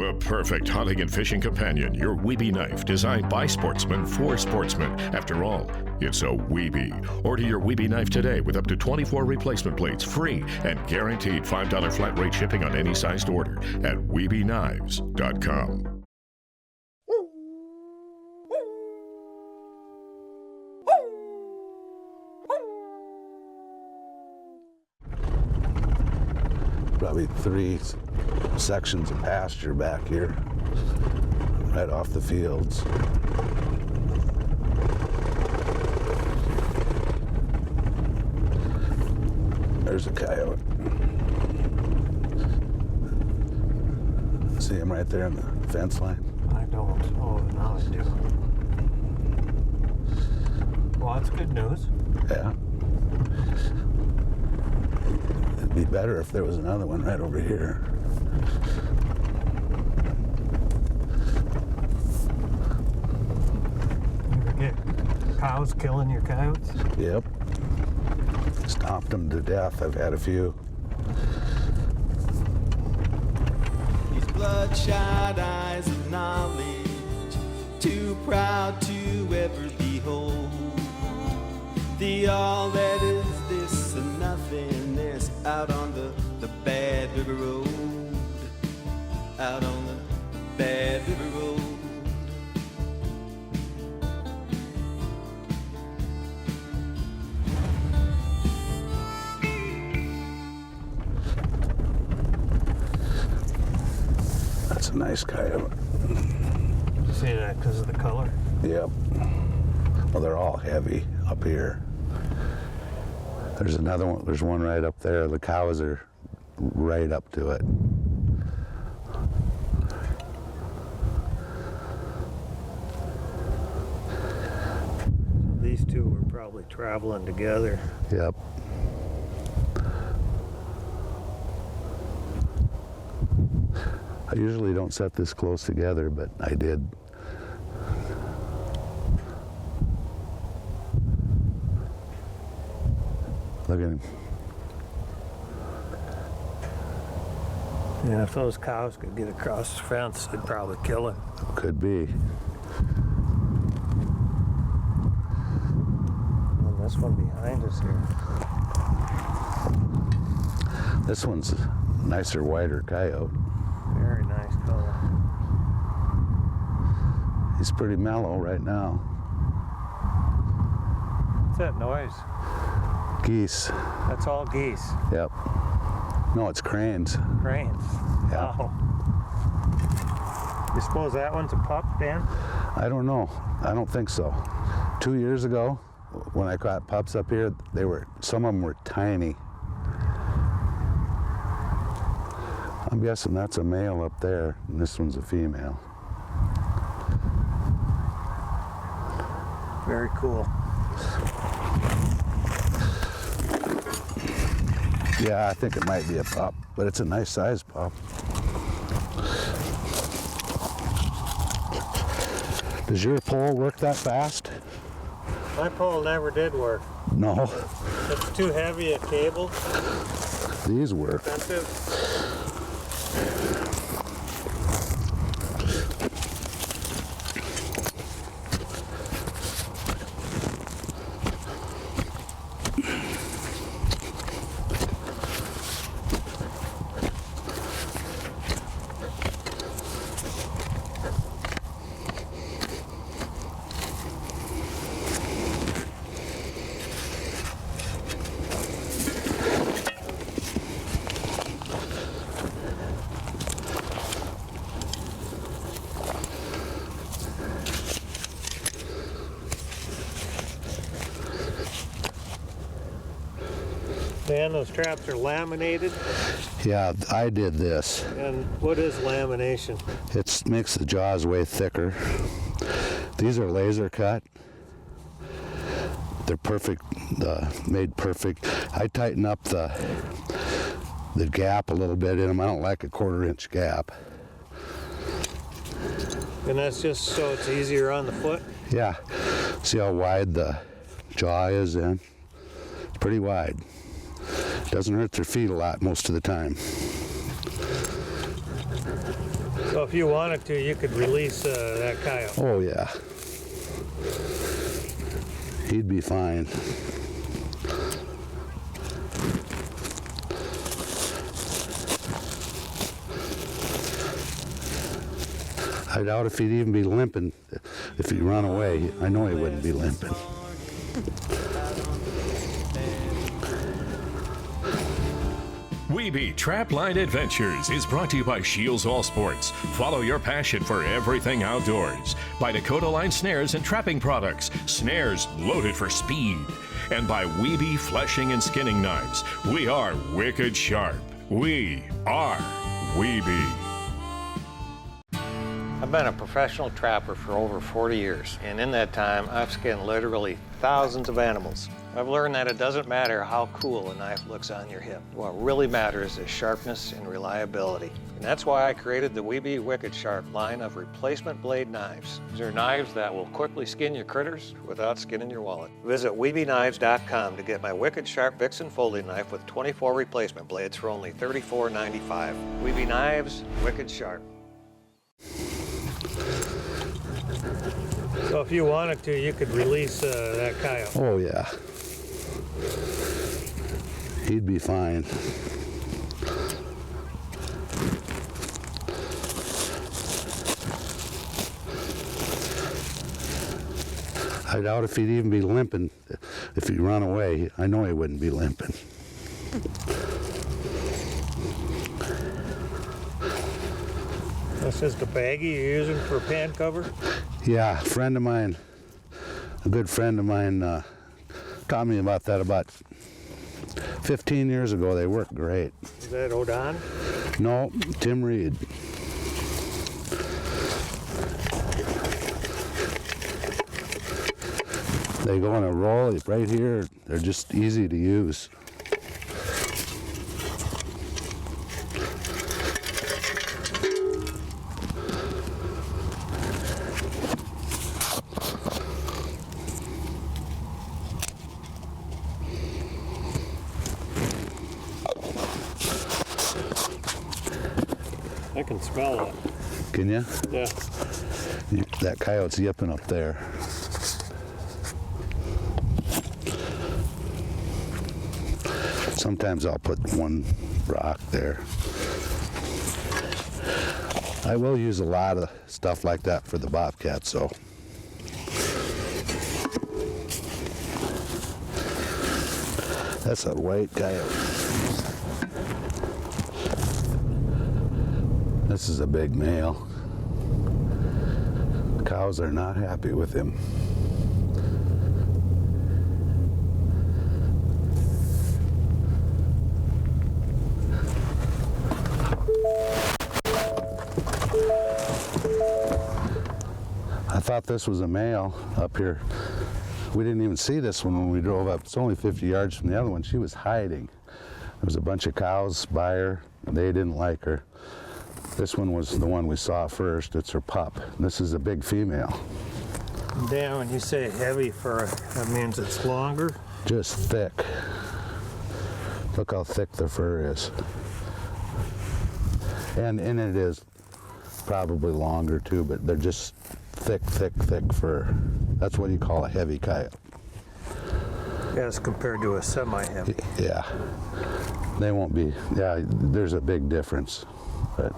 The perfect hunting and fishing companion, your Wiebe knife, designed by sportsmen for sportsmen. After all, it's a Wiebe. Order your Wiebe knife today with up to 24 replacement blades, free, and guaranteed $5 flat rate shipping on any sized order at WiebeKnives.com. Probably 3 sections of pasture back here, right off the fields. There's a coyote. See him right there on the fence line? I don't. Oh, now I do. Well, that's good news. Yeah. It'd be better if there was another one right over here. You ever get cows killing your coyotes? Yep. Stomped them to death. I've had a few. These bloodshot eyes of knowledge, too proud to ever behold the all that is this and nothingness out on the bad river road, out on the bad river road. That's a nice coyote. You say that because of the color? Yep. Well, they're all heavy up here. There's another one. There's one right up there. The cows are right up to it. These two were probably traveling together. Yep. I usually don't set this close together, but I did. Look at him. Yeah, if those cows could get across the fence, they'd probably kill him. Could be. And this one behind us here. This one's a nicer, whiter coyote. Very nice color. He's pretty mellow right now. What's that noise? Geese. That's all geese. Yep. No, it's cranes. Cranes. Yeah. Wow. You suppose that one's a pup, Dan? I don't know. I don't think so. 2 years ago, when I caught pups up here, some of them were tiny. I'm guessing that's a male up there, and this one's a female. Very cool. Yeah, I think it might be a pup, but it's a nice sized pup. Does your pole work that fast? My pole never did work. No. It's too heavy a cable. These work. Expensive. Dan, those traps are laminated. Yeah, I did this. And what is lamination? It makes the jaws way thicker. These are laser cut. They're perfect, made perfect. I tighten up the gap a little bit in them. I don't like a 1/4 inch gap. And that's just so it's easier on the foot? Yeah. See how wide the jaw is in? It's pretty wide. Doesn't hurt their feet a lot most of the time. So So if you wanted to, you could release that coyote. Oh yeah. He'd be fine. I doubt if he'd even be limping if he run away. I know he wouldn't be limping. Wiebe Trapline Adventures is brought to you by Shields All Sports. Follow your passion for everything outdoors. By Dakota line snares and trapping products. Snares loaded for speed. And by Wiebe fleshing and skinning knives. We are wicked sharp. We are Wiebe. I've been a professional trapper for over 40 years, and in that time, I've skinned literally thousands of animals. I've learned that it doesn't matter how cool a knife looks on your hip. What really matters is sharpness and reliability. And that's why I created the Wiebe Wicked Sharp line of replacement blade knives. These are knives that will quickly skin your critters without skinning your wallet. Visit WiebeKnives.com to get my Wicked Sharp Vixen folding knife with 24 replacement blades for only $34.95. Wiebe Knives, Wicked Sharp. So if you wanted to, you could release that coyote. Oh yeah. He'd be fine. I doubt if he'd even be limping if he run away. I know he wouldn't be limping. This is the baggie you're using for a pan cover? Yeah, a good friend of mine taught me about that about 15 years ago. They work great. Is that Odon? No, Tim Reed. They go in a roll right here. They're just easy to use. I can smell it. Can you? Yeah. That coyote's yipping up there. Sometimes I'll put one rock there. I will use a lot of stuff like that for the bobcats, so. That's a white coyote. This is a big male. Cows are not happy with him. I thought this was a male up here. We didn't even see this one when we drove up. It's only 50 yards from the other one. She was hiding. There was a bunch of cows by her, and they didn't like her. This one was the one we saw first. It's her pup. This is a big female. Dan, when you say heavy fur, that means it's longer? Just thick. Look how thick the fur is. And it is probably longer too, but they're just thick fur. That's what you call a heavy coyote. As compared to a semi-heavy. Yeah. They won't be, yeah, there's a big difference. But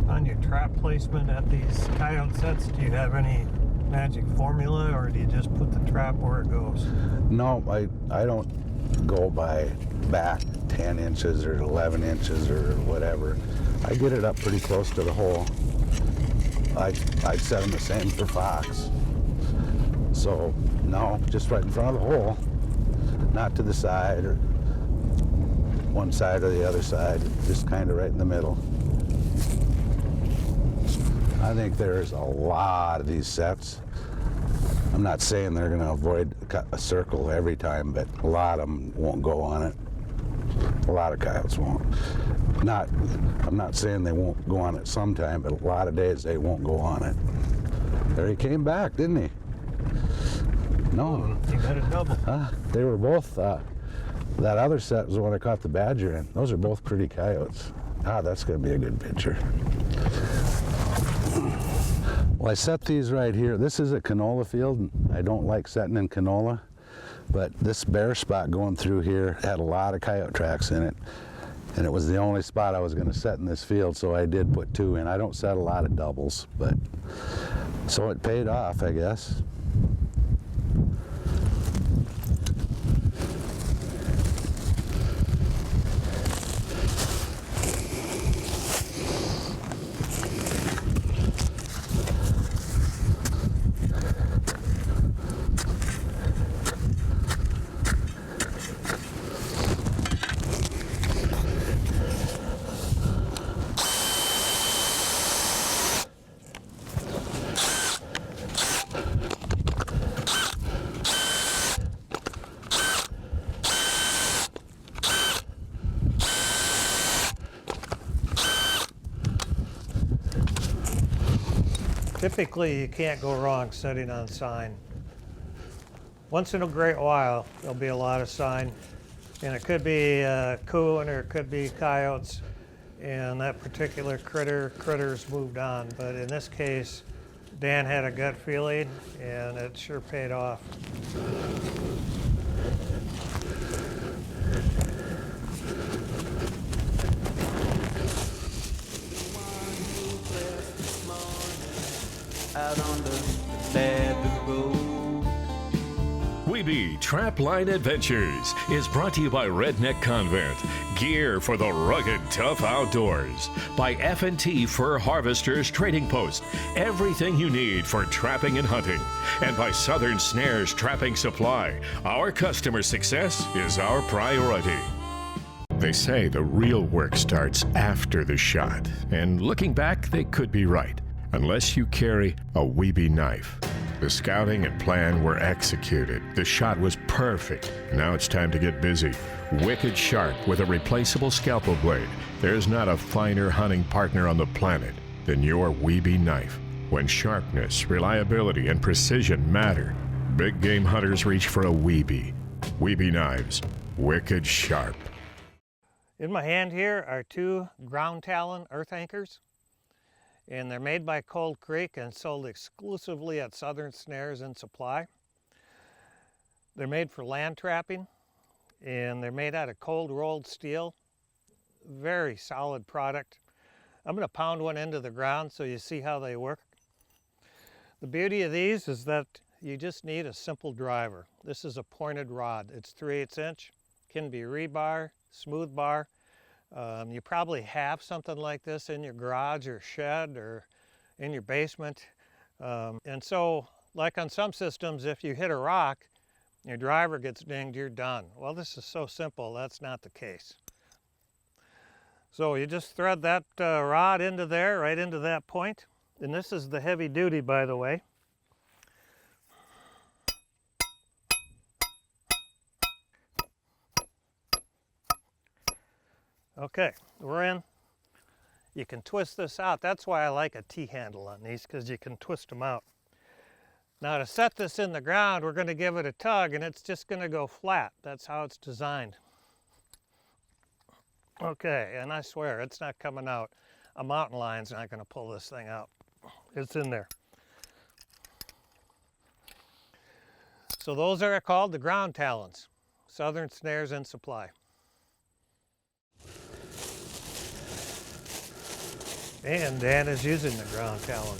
On your trap placement at these coyote sets, do you have any magic formula, or do you just put the trap where it goes? no, I don't go by back 10 inches or 11 inches or whatever. I get it up pretty close to the hole. I'd set them the same for fox. So, no, just right in front of the hole, not to the side or one side or the other side, just kind of right in the middle. I think there's a lot of these sets. I'm not saying they're going to avoid a circle every time, but a lot of them won't go on it. A lot of coyotes won't. I'm not saying they won't go on it sometime, but a lot of days they won't go on it. There he came back, didn't he? No. You got a double. They were both, that other set was the one I caught the badger in. Those are both pretty coyotes. That's going to be a good picture. Well, I set these right here. This is a canola field. And I don't like setting in canola, but this bare spot going through here had a lot of coyote tracks in it. And it was the only spot I was going to set in this field, so I did put 2 in. I don't set a lot of doubles, but so it paid off, I guess. Typically, you can't go wrong setting on sign. Once in a great while, there'll be a lot of sign, and it could be coon or it could be coyotes, and that particular critter's moved on. But in this case, Dan had a gut feeling, and it sure paid off. Out on the bad road. Wiebe Trapline Adventures is brought to you by Redneck Convent, gear for the rugged, tough outdoors. By F&T Fur Harvesters Trading Post, everything you need for trapping and hunting. And by Southern Snares Trapping Supply, our customer success is our priority. They say the real work starts after the shot, and looking back, they could be right. Unless you carry a Wiebe knife. The scouting and plan were executed. The shot was perfect. Now it's time to get busy. Wicked sharp with a replaceable scalpel blade. There's not a finer hunting partner on the planet than your Wiebe knife. When sharpness, reliability, and precision matter, big game hunters reach for a Wiebe. Wiebe knives, wicked sharp. In my hand here are 2 ground talon earth anchors. And they're made by Cold Creek and sold exclusively at Southern Snares and Supply. They're made for land trapping, and they're made out of cold rolled steel. Very solid product. I'm going to pound one into the ground so you see how they work. The beauty of these is that you just need a simple driver. This is a pointed rod. It's 3/8 inch, can be rebar, smooth bar. You probably have something like this in your garage or shed or in your basement. And so, like on some systems, if you hit a rock, your driver gets dinged, you're done. Well, this is so simple, that's not the case. So you just thread that rod into there, right into that point. And this is the heavy duty, by the way. Okay, we're in. You can twist this out. That's why I like a T-handle on these, because you can twist them out. Now to set this in the ground, we're going to give it a tug, and it's just going to go flat. That's how it's designed. Okay, and I swear, it's not coming out. A mountain lion's not going to pull this thing out. It's in there. So those are called the ground talons, Southern Snares and Supply. And Dan is using the ground talon.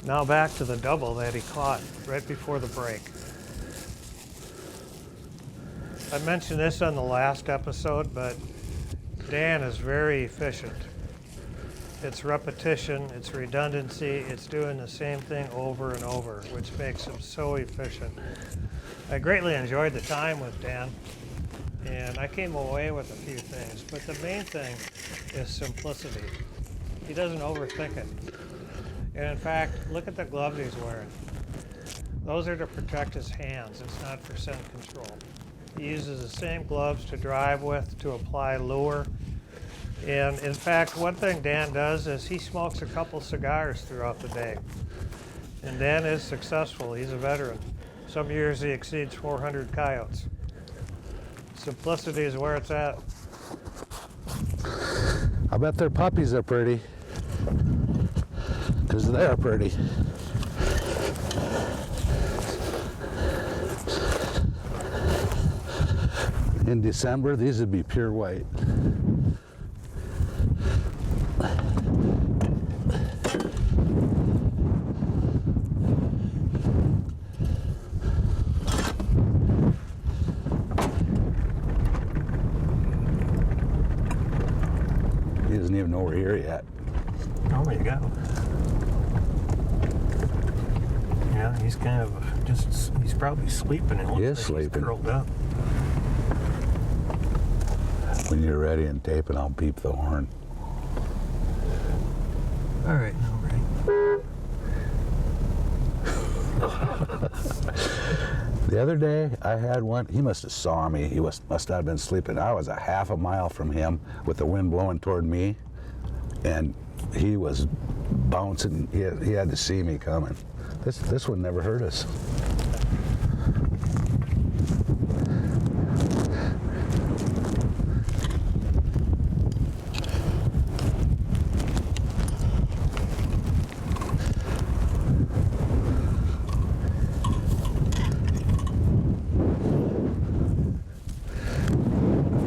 Now back to the double that he caught right before the break. I mentioned this on the last episode, but Dan is very efficient. It's repetition, it's redundancy, it's doing the same thing over and over, which makes him so efficient. I greatly enjoyed the time with Dan, and I came away with a few things, but the main thing is simplicity. He doesn't overthink it. And in fact, look at the gloves he's wearing. Those are to protect his hands. It's not for scent control. He uses the same gloves to drive with, to apply lure. And in fact, one thing Dan does is he smokes a couple cigars throughout the day. And Dan is successful. He's a veteran. Some years he exceeds 400 coyotes. Simplicity is where it's at. I bet their puppies are pretty. because they're pretty. In December, these would be pure white. He doesn't even know we're here yet. Oh, you go. Yeah, he's kind of he's probably sleeping. He is sleeping. He's curled up. When you're ready and taping, I'll beep the horn. All right, now ready. The other day, I had one. He must have saw me. He must have been sleeping. I was a half a mile from him with the wind blowing toward me, and he was bouncing. He had to see me coming. This one never hurt us.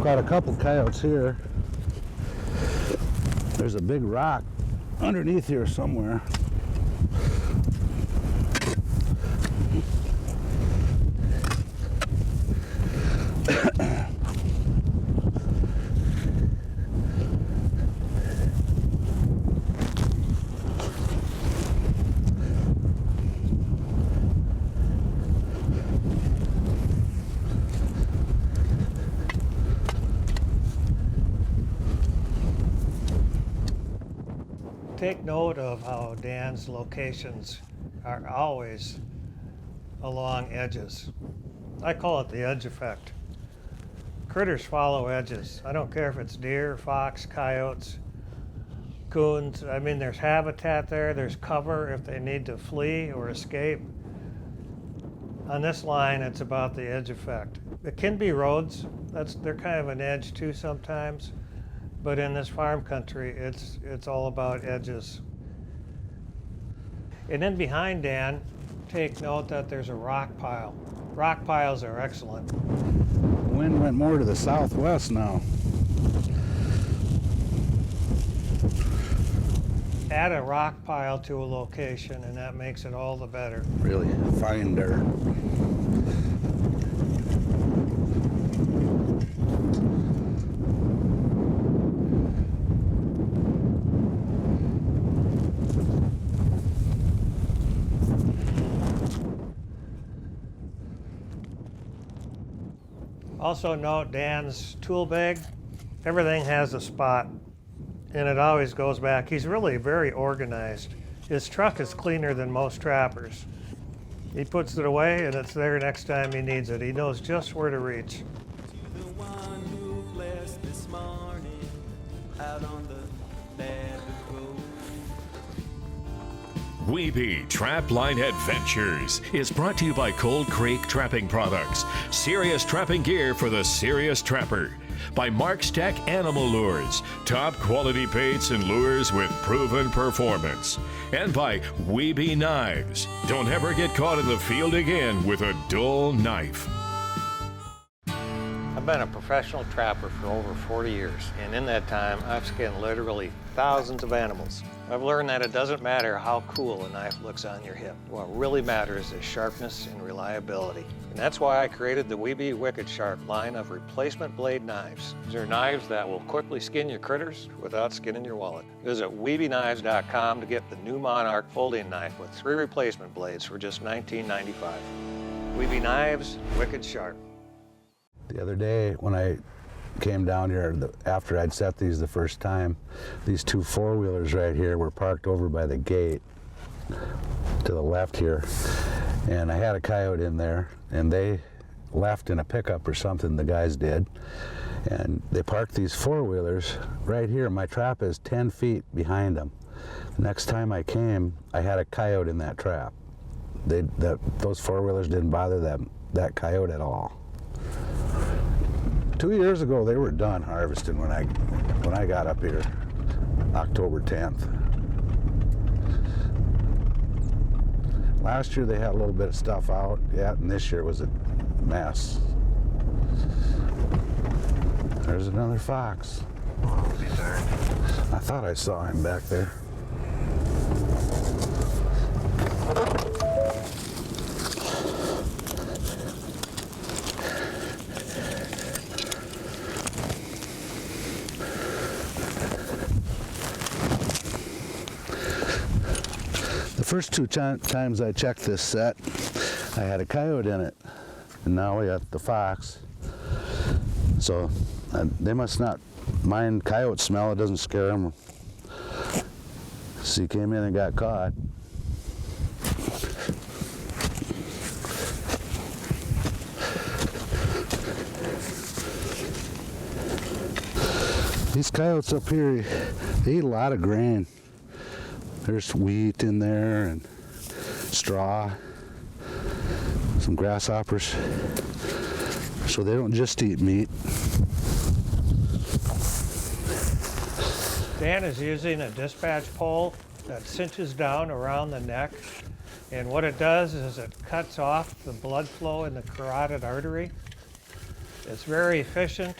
Got a couple coyotes here. There's a big rock underneath here somewhere. Take note of how Dan's locations are always along edges. I call it the edge effect. Critters follow edges. I don't care if it's deer, fox, coyotes, coons. I mean, there's habitat there, there's cover if they need to flee or escape. On this line, it's about the edge effect. It can be roads. They're kind of an edge too sometimes. But in this farm country, it's all about edges. And then behind Dan, take note that there's a rock pile. Rock piles are excellent. The wind went more to the southwest now. Add a rock pile to a location and that makes it all the better. Really fine dirt. Also note Dan's tool bag. Everything has a spot and it always goes back. He's really very organized. His truck is cleaner than most trappers. He puts it away and it's there next time he needs it. He knows just where to reach. To the one who blessed this morning out on the bed road. Wiebe Trapline Adventures is brought to you by Cold Creek Trapping Products, serious trapping gear for the serious trapper. By Steck Animal Lures, top quality baits and lures with proven performance. And by Wiebe Knives. Don't ever get caught in the field again with a dull knife. I've been a professional trapper for over 40 years, and in that time, I've skinned literally thousands of animals. I've learned that it doesn't matter how cool a knife looks on your hip. What really matters is sharpness and reliability. And that's why I created the Wiebe Wicked Sharp line of replacement blade knives. These are knives that will quickly skin your critters without skinning your wallet. Visit WiebeKnives.com to get the new Monarch folding knife with 3 replacement blades for just $19.95. Wiebe Knives, Wicked Sharp. The other day when I came down here after I'd set these the first time, these 2 4-wheelers right here were parked over by the gate to the left here, and I had a coyote in there and they left in a pickup or something, the guys did, and they parked these 4-wheelers right here. My trap is 10 feet behind them. The next time I came, I had a coyote in that trap. Those 4-wheelers didn't bother that coyote at all. 2 years ago, they were done harvesting when I got up here, October 10th. Last year they had a little bit of stuff out, yeah, and this year was a mess. There's another fox. Oh, be darned. I thought I saw him back there. The first two times I checked this set, I had a coyote in it, and now we got the fox. So they must not mind coyote smell, it doesn't scare them. So he came in and got caught. These coyotes up here, they eat a lot of grain. There's wheat in there and straw, some grasshoppers. So they don't just eat meat. Dan is using a dispatch pole that cinches down around the neck, and what it does is it cuts off the blood flow in the carotid artery. It's very efficient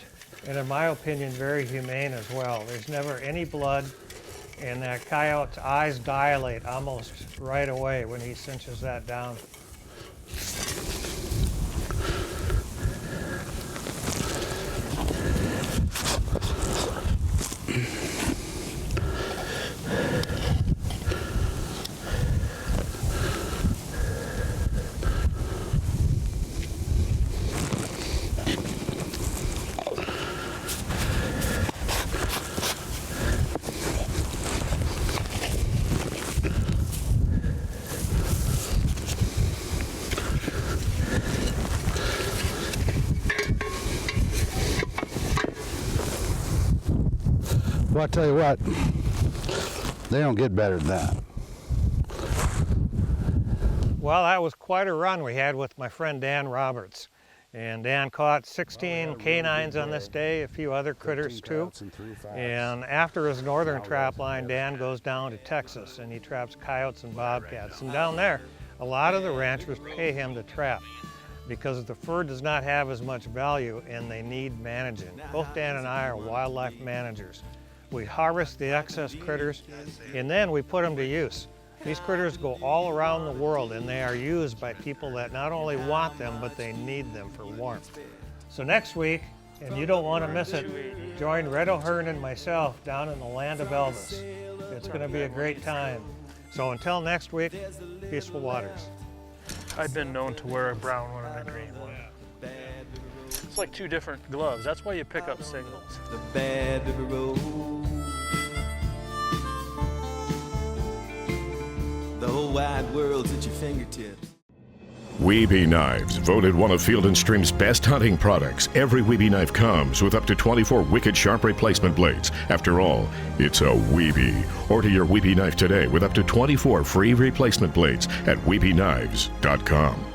and, in my opinion, very humane as well. There's never any blood, and that coyote's eyes dilate almost right away when he cinches that down. Well, I'll tell you what, they don't get better than that. Well, that was quite a run we had with my friend Dan Roberts. And Dan caught 16 canines on this day, a few other critters too. And after his northern trap line, Dan goes down to Texas and he traps coyotes and bobcats. And down there, a lot of the ranchers pay him to trap because the fur does not have as much value and they need managing. Both Dan and I are wildlife managers. We harvest the excess critters and then we put them to use. These critters go all around the world and they are used by people that not only want them, but they need them for warmth. So next week, and you don't want to miss it, join Red O'Hearn and myself down in the land of Elvis. It's going to be a great time. So until next week, peaceful waters. I've been known to wear a brown one and a green one. It's like two different gloves. That's why you pick up signals. The Bad River Road. The whole wide world's at your fingertips. Wiebe Knives, voted one of Field & Stream's best hunting products. Every Wiebe knife comes with up to 24 wicked sharp replacement blades. After all, it's a Wiebe. Order your Wiebe knife today with up to 24 free replacement blades at wiebeknives.com.